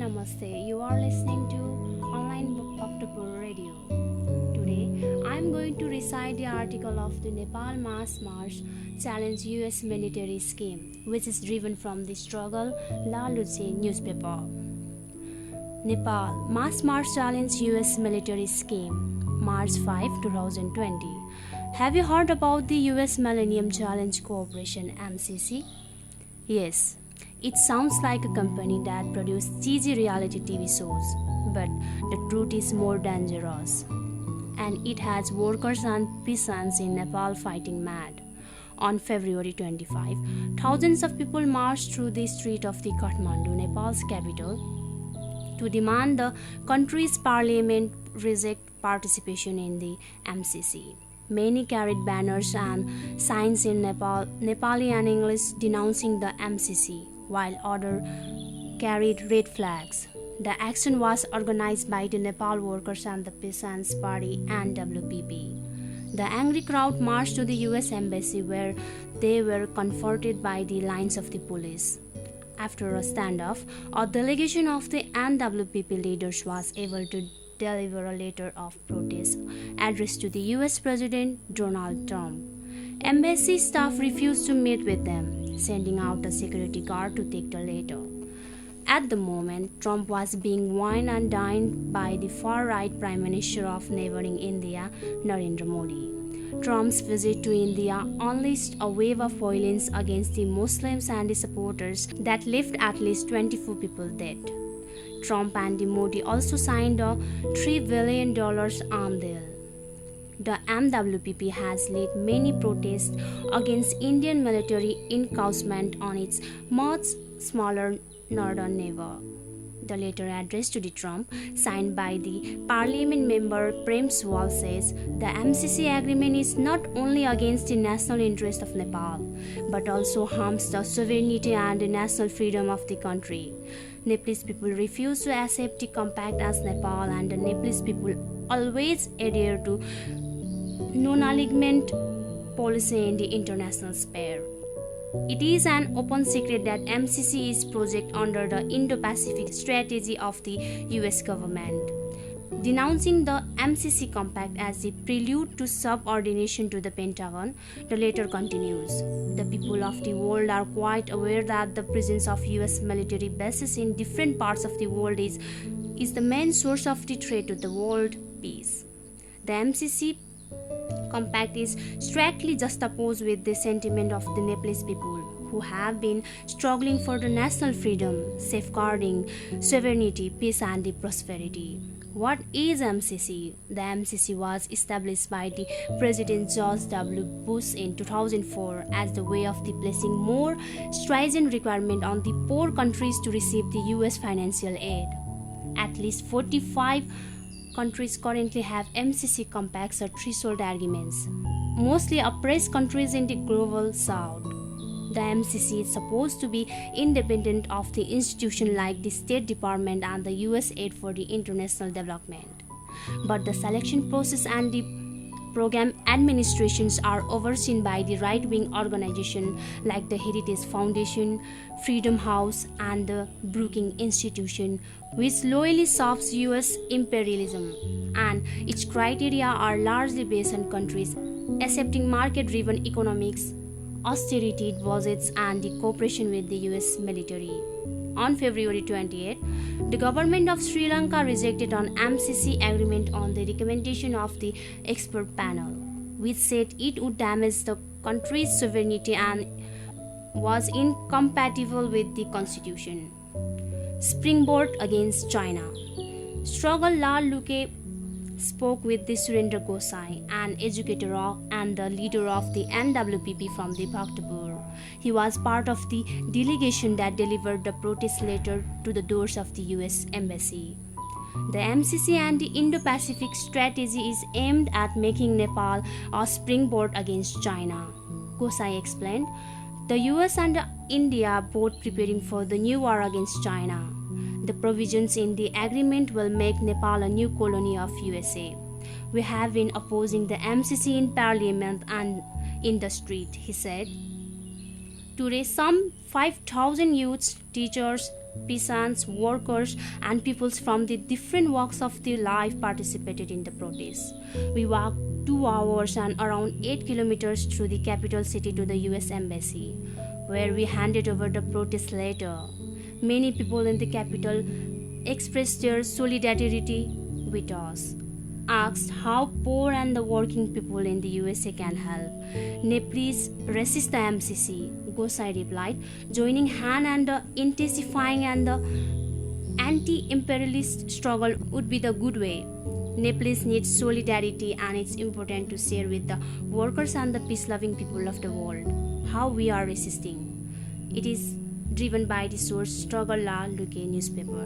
Namaste. You are listening to Online October Radio. Today, I am going to recite the article of the Nepal Mass March Challenge US Military Scheme, which is driven from the Struggle La Lutte newspaper. Nepal Mass March Challenge US Military Scheme, March 5, 2020. Have you heard about the US Millennium Challenge Corporation MCC? Yes. It sounds like a company that produces cheesy reality TV shows, but the truth is more dangerous. And it has workers and peasants in Nepal fighting mad. On February 25, thousands of people marched through the street of the Kathmandu, Nepal's capital, to demand the country's parliament reject participation in the MCC. Many carried banners and signs in Nepali and English denouncing the MCC, while others carried red flags. The action was organized by the Nepal Workers and the Peasants Party (NWPP). The angry crowd marched to the US Embassy, where they were confronted by the lines of the police. After a standoff, a delegation of the NWPP leaders was able to deliver a letter of protest addressed to the US President Donald Trump. Embassy staff refused to meet with them, sending out a security guard to take the letter. At the moment, Trump was being wined and dined by the far-right Prime Minister of neighboring India, Narendra Modi. Trump's visit to India unleashed a wave of violence against the Muslims and the supporters that left at least 24 people dead. Trump and Modi also signed a $3 billion arms deal. The MWPP has led many protests against Indian military encroachment on its much smaller northern neighbor. The letter addressed to the Trump, signed by the parliament member Prem Sewell, says the MCC agreement is not only against the national interest of Nepal, but also harms the sovereignty and the national freedom of the country. Nepalese people refuse to accept the compact as Nepal, and the Nepalese people always adhere to non-alignment policy in the international sphere. It is an open secret that MCC is project under the Indo-Pacific strategy of the US government. Denouncing the MCC compact as the prelude to subordination to the Pentagon, the letter continues. The people of the world are quite aware that the presence of US military bases in different parts of the world is the main source of the threat to the world peace. The MCC compact is strictly juxtaposed with the sentiment of the Nepalese people, who have been struggling for the national freedom, safeguarding sovereignty, peace and the prosperity. What is MCC? The MCC was established by the President George W. Bush in 2004 as the way of placing more stringent requirements on the poor countries to receive the US financial aid. At least 45 countries currently have MCC compacts or threshold agreements, mostly oppressed countries in the global south. The MCC is supposed to be independent of the institutions like the State Department and the US Aid for the International Development. But the selection process and the program administrations are overseen by the right-wing organizations like the Heritage Foundation, Freedom House, and the Brookings Institution, which loyally serves US imperialism, and its criteria are largely based on countries accepting market-driven economics, austerity budgets, and the cooperation with the US military. On February 28, the government of Sri Lanka rejected an MCC agreement on the recommendation of the expert panel, which said it would damage the country's sovereignty and was incompatible with the constitution. Springboard against China. Struggle La Lutte spoke with the Surendra Gosai, an educator and the leader of the NWPP from the Bhaktapur. He was part of the delegation that delivered the protest letter to the doors of the US Embassy. The MCC and the Indo-Pacific strategy is aimed at making Nepal a springboard against China. Gosai explained, the US and India both preparing for the new war against China. The provisions in the agreement will make Nepal a new colony of USA. We have been opposing the MCC in parliament and in the street, he said. Today, some 5,000 youths, teachers, peasants, workers, and peoples from the different walks of the life participated in the protest. We walked 2 hours and around 8 kilometers through the capital city to the US Embassy, where we handed over the protest letter. Many people in the capital expressed their solidarity with us, asked how poor and the working people in the USA can help. Nepalese resist the MCC, Gosai replied, joining hand and intensifying and the anti-imperialist struggle would be the good way. Nepalese needs solidarity, and it's important to share with the workers and the peace-loving people of the world how we are resisting. It is driven by the source Struggle La Luke newspaper.